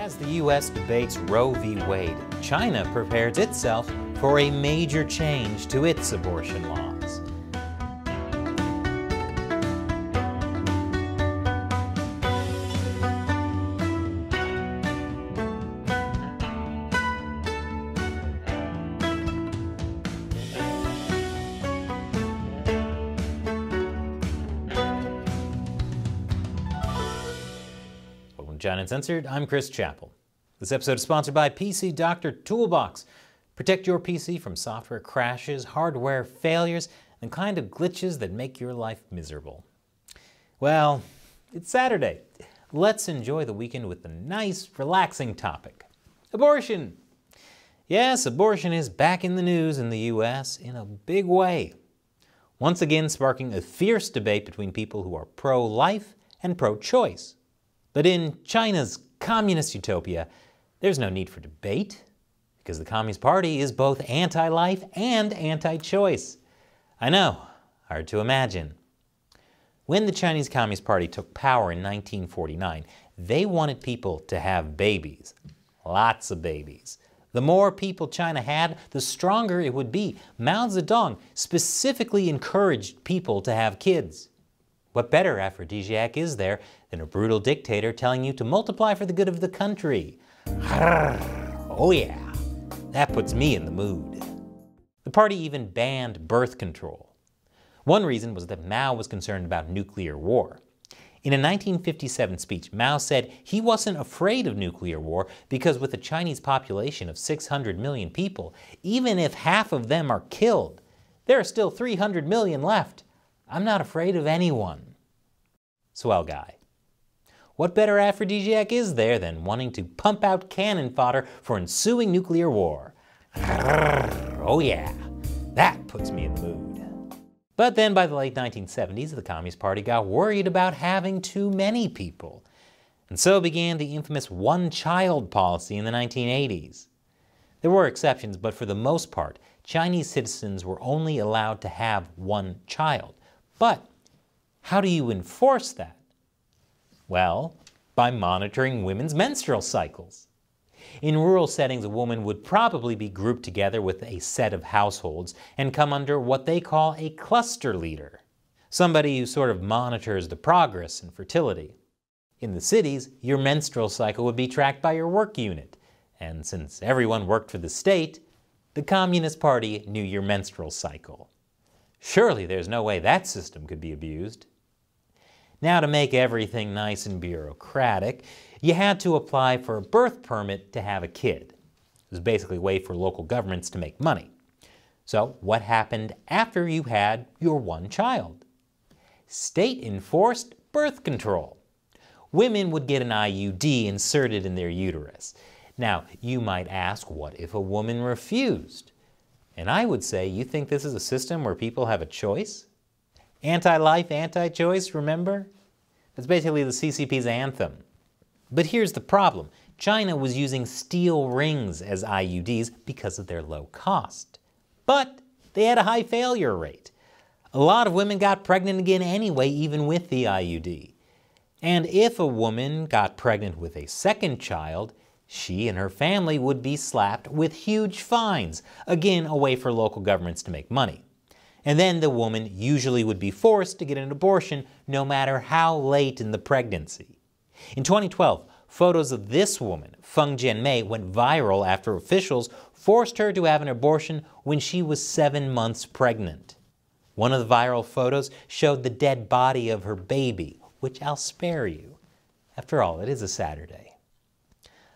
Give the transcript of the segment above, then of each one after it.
As the U.S. debates Roe v. Wade, China prepares itself for a major change to its abortion laws. China Uncensored, I'm Chris Chappell. This episode is sponsored by PC Doctor Toolbox. Protect your PC from software crashes, hardware failures, and the kind of glitches that make your life miserable. Well, it's Saturday. Let's enjoy the weekend with a nice, relaxing topic. Abortion. Yes, abortion is back in the news in the U.S. in a big way. Once again sparking a fierce debate between people who are pro-life and pro-choice. But in China's communist utopia, there's no need for debate, because the Communist Party is both anti-life and anti-choice. I know, hard to imagine. When the Chinese Communist Party took power in 1949, they wanted people to have babies. Lots of babies. The more people China had, the stronger it would be. Mao Zedong specifically encouraged people to have kids. What better aphrodisiac is there than a brutal dictator telling you to multiply for the good of the country? Oh yeah, that puts me in the mood. The party even banned birth control. One reason was that Mao was concerned about nuclear war. In a 1957 speech, Mao said he wasn't afraid of nuclear war because with a Chinese population of 600 million people, even if half of them are killed, there are still 300 million left. I'm not afraid of anyone. Swell guy. What better aphrodisiac is there than wanting to pump out cannon fodder for ensuing nuclear war? Oh yeah, that puts me in the mood. But then by the late 1970s, the Communist Party got worried about having too many people. And so began the infamous one-child policy in the 1980s. There were exceptions, but for the most part, Chinese citizens were only allowed to have one child. But how do you enforce that? Well, by monitoring women's menstrual cycles. In rural settings, a woman would probably be grouped together with a set of households and come under what they call a cluster leader, somebody who sort of monitors the progress in fertility. In the cities, your menstrual cycle would be tracked by your work unit, and since everyone worked for the state, the Communist Party knew your menstrual cycle. Surely there's no way that system could be abused. Now, to make everything nice and bureaucratic, you had to apply for a birth permit to have a kid. It was basically a way for local governments to make money. So what happened after you had your one child? State-enforced birth control. Women would get an IUD inserted in their uterus. Now, you might ask, what if a woman refused? And I would say, you think this is a system where people have a choice? Anti-life, anti-choice, remember? That's basically the CCP's anthem. But here's the problem. China was using steel rings as IUDs because of their low cost. But they had a high failure rate. A lot of women got pregnant again anyway, even with the IUD. And if a woman got pregnant with a second child, she and her family would be slapped with huge fines, again a way for local governments to make money. And then the woman usually would be forced to get an abortion no matter how late in the pregnancy. In 2012, photos of this woman, Feng Jianmei, went viral after officials forced her to have an abortion when she was 7 months pregnant. One of the viral photos showed the dead body of her baby, which I'll spare you. After all, it is a Saturday.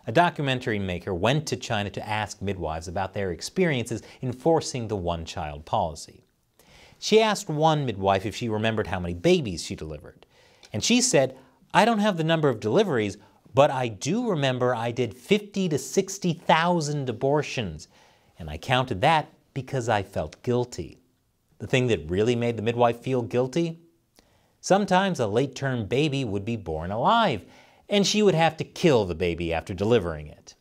A documentary maker went to China to ask midwives about their experiences enforcing the one-child policy. She asked one midwife if she remembered how many babies she delivered. And she said, "I don't have the number of deliveries, but I do remember I did 50 to 60,000 abortions. And I counted that because I felt guilty." The thing that really made the midwife feel guilty? Sometimes a late-term baby would be born alive, and she would have to kill the baby after delivering it.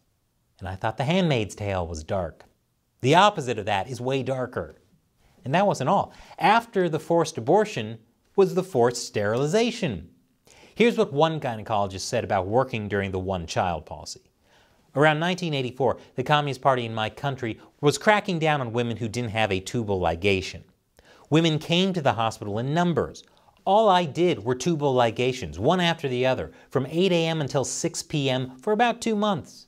And I thought The Handmaid's Tale was dark. The opposite of that is way darker. And that wasn't all. After the forced abortion was the forced sterilization. Here's what one gynecologist said about working during the one-child policy. Around 1984, the Communist Party in my country was cracking down on women who didn't have a tubal ligation. Women came to the hospital in numbers. All I did were tubal ligations, one after the other, from 8 a.m. until 6 p.m. for about 2 months.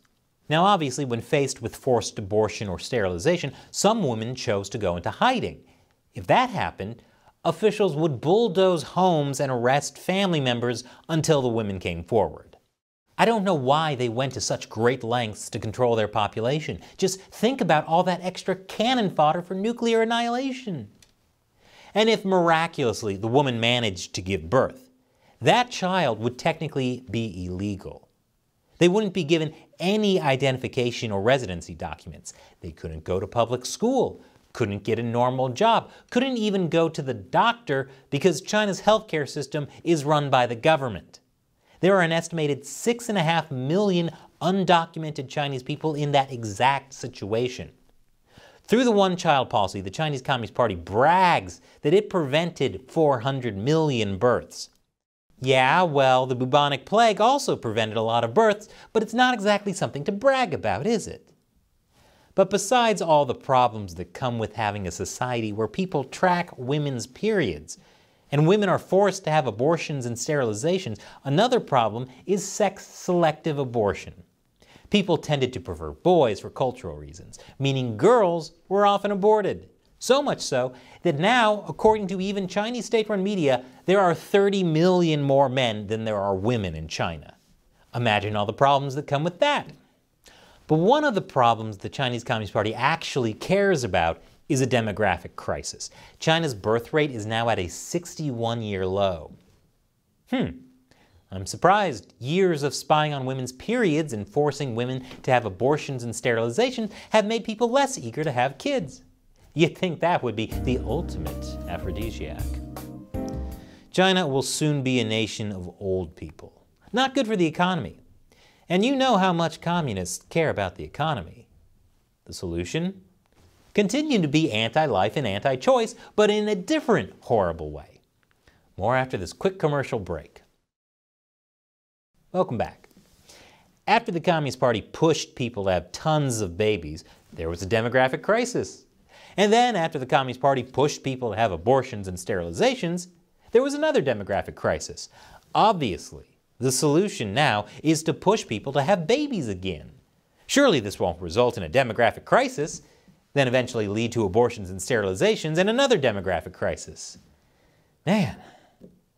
Now obviously, when faced with forced abortion or sterilization, some women chose to go into hiding. If that happened, officials would bulldoze homes and arrest family members until the women came forward. I don't know why they went to such great lengths to control their population. Just think about all that extra cannon fodder for nuclear annihilation. And if miraculously the woman managed to give birth, that child would technically be illegal. They wouldn't be given any identification or residency documents. They couldn't go to public school, couldn't get a normal job, couldn't even go to the doctor because China's healthcare system is run by the government. There are an estimated 6.5 million undocumented Chinese people in that exact situation. Through the one-child policy, the Chinese Communist Party brags that it prevented 400 million births. Yeah, well, the bubonic plague also prevented a lot of births, but it's not exactly something to brag about, is it? But besides all the problems that come with having a society where people track women's periods, and women are forced to have abortions and sterilizations, another problem is sex-selective abortion. People tended to prefer boys for cultural reasons, meaning girls were often aborted. So much so that now, according to even Chinese state-run media, there are 30 million more men than there are women in China. Imagine all the problems that come with that. But one of the problems the Chinese Communist Party actually cares about is a demographic crisis. China's birth rate is now at a 61-year low. I'm surprised. Years of spying on women's periods and forcing women to have abortions and sterilizations have made people less eager to have kids. You'd think that would be the ultimate aphrodisiac. China will soon be a nation of old people. Not good for the economy. And you know how much communists care about the economy. The solution? Continue to be anti-life and anti-choice, but in a different horrible way. More after this quick commercial break. Welcome back. After the Communist Party pushed people to have tons of babies, there was a demographic crisis. And then after the Communist Party pushed people to have abortions and sterilizations, there was another demographic crisis. Obviously, the solution now is to push people to have babies again. Surely this won't result in a demographic crisis, then eventually lead to abortions and sterilizations and another demographic crisis. Man,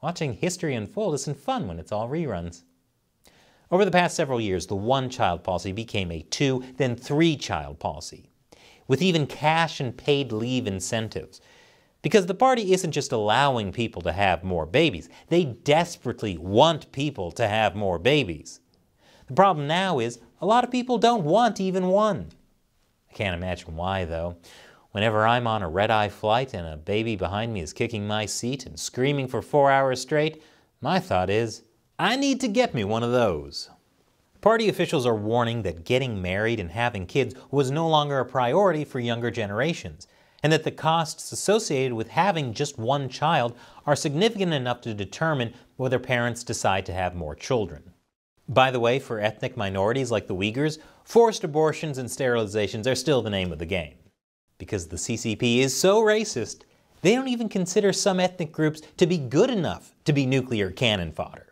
watching history unfold isn't fun when it's all reruns. Over the past several years, the one-child policy became a 2, then 3-child policy, with even cash and paid leave incentives. Because the party isn't just allowing people to have more babies, they desperately want people to have more babies. The problem now is a lot of people don't want even one. I can't imagine why, though. Whenever I'm on a red-eye flight and a baby behind me is kicking my seat and screaming for 4 hours straight, my thought is, I need to get me one of those. Party officials are warning that getting married and having kids was no longer a priority for younger generations, and that the costs associated with having just one child are significant enough to determine whether parents decide to have more children. By the way, for ethnic minorities like the Uyghurs, forced abortions and sterilizations are still the name of the game. Because the CCP is so racist, they don't even consider some ethnic groups to be good enough to be nuclear cannon fodder.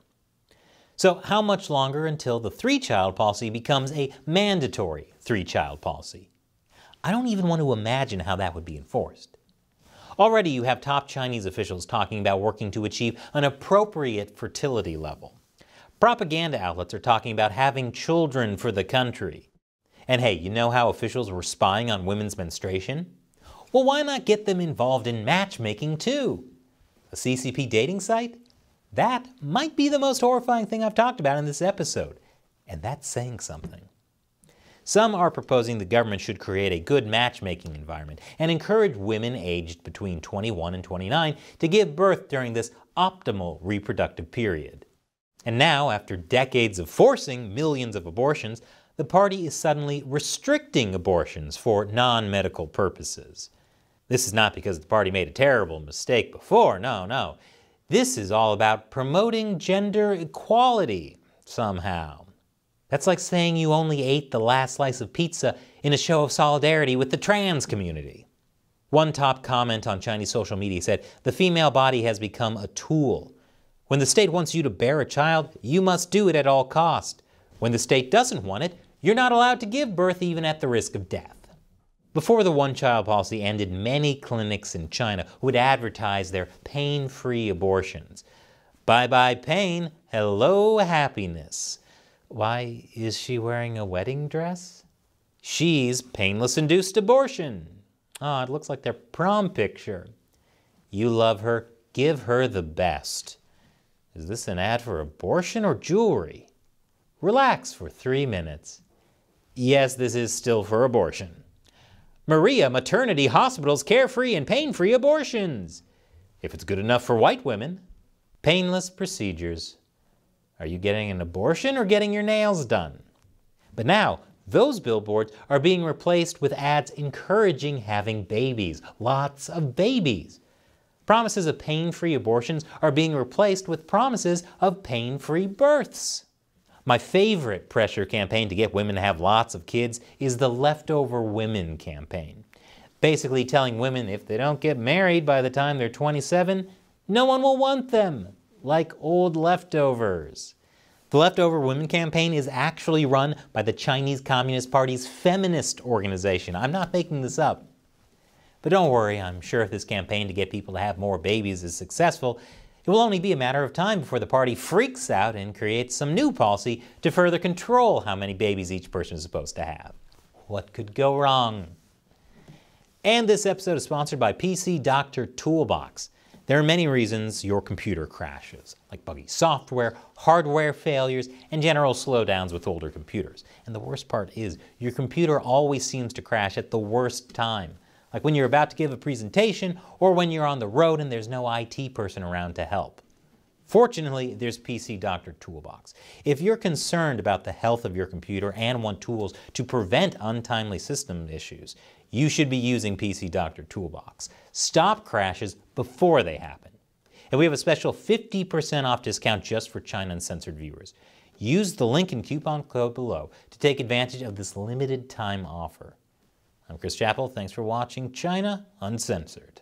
So how much longer until the 3-child policy becomes a mandatory 3-child policy? I don't even want to imagine how that would be enforced. Already you have top Chinese officials talking about working to achieve an appropriate fertility level. Propaganda outlets are talking about having children for the country. And hey, you know how officials were spying on women's menstruation? Well, why not get them involved in matchmaking too? A CCP dating site? That might be the most horrifying thing I've talked about in this episode, and that's saying something. Some are proposing the government should create a good matchmaking environment and encourage women aged between 21 and 29 to give birth during this optimal reproductive period. And now, after decades of forcing millions of abortions, the party is suddenly restricting abortions for non-medical purposes. This is not because the party made a terrible mistake before, no. This is all about promoting gender equality somehow. That's like saying you only ate the last slice of pizza in a show of solidarity with the trans community. One top comment on Chinese social media said, "The female body has become a tool. When the state wants you to bear a child, you must do it at all cost. When the state doesn't want it, you're not allowed to give birth even at the risk of death." Before the one-child policy ended, many clinics in China would advertise their pain-free abortions. Bye-bye pain, hello happiness. Why, is she wearing a wedding dress? She's painless-induced abortion. Ah, it looks like their prom picture. You love her, give her the best. Is this an ad for abortion or jewelry? Relax for 3 minutes. Yes, this is still for abortion. Maria Maternity Hospital's carefree and pain-free abortions. If it's good enough for white women. Painless procedures. Are you getting an abortion or getting your nails done? But now, those billboards are being replaced with ads encouraging having babies. Lots of babies. Promises of pain-free abortions are being replaced with promises of pain-free births. My favorite pressure campaign to get women to have lots of kids is the Leftover Women campaign. Basically telling women if they don't get married by the time they're 27, no one will want them, like old leftovers. The Leftover Women campaign is actually run by the Chinese Communist Party's feminist organization. I'm not making this up. But don't worry, I'm sure if this campaign to get people to have more babies is successful, it will only be a matter of time before the party freaks out and creates some new policy to further control how many babies each person is supposed to have. What could go wrong? And this episode is sponsored by PC Doctor Toolbox. There are many reasons your computer crashes, like buggy software, hardware failures, and general slowdowns with older computers. And the worst part is, your computer always seems to crash at the worst time. Like when you're about to give a presentation, or when you're on the road and there's no IT person around to help. Fortunately, there's PC Doctor Toolbox. If you're concerned about the health of your computer and want tools to prevent untimely system issues, you should be using PC Doctor Toolbox. Stop crashes before they happen. And we have a special 50% off discount just for China Uncensored viewers. Use the link and coupon code below to take advantage of this limited time offer. I'm Chris Chappell. Thanks for watching China Uncensored.